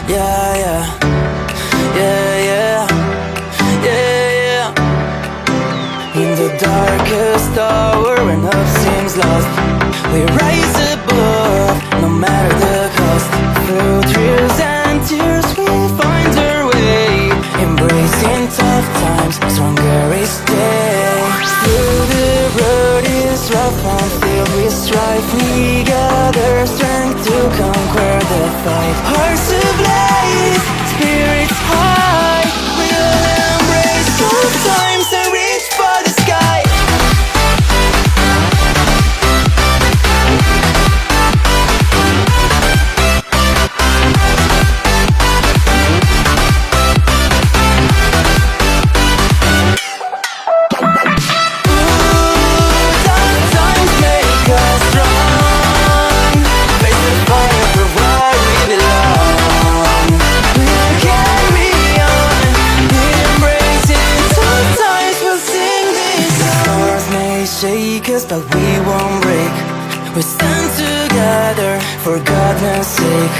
Yeah, yeah, yeah, yeah, yeah, yeah. In the darkest hour when hope seems lost, we rise above, no matter the cost. Through thrills and tears we find our way, embracing tough times, stronger each day. Through the road is rough and filled with strife, we gather strength to conquer the fight. Hearts ablaze, spirits high, we'll embrace tough times and reach for the sky. Shake us, but we won't break. We stand together for goodness sake.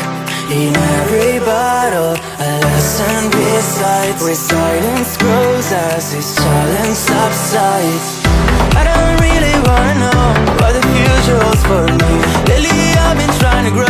In every battle, a lesson besides, where silence grows as this challenge subsides. I don't really wanna know what the future holds for me. Lately I've been trying to grow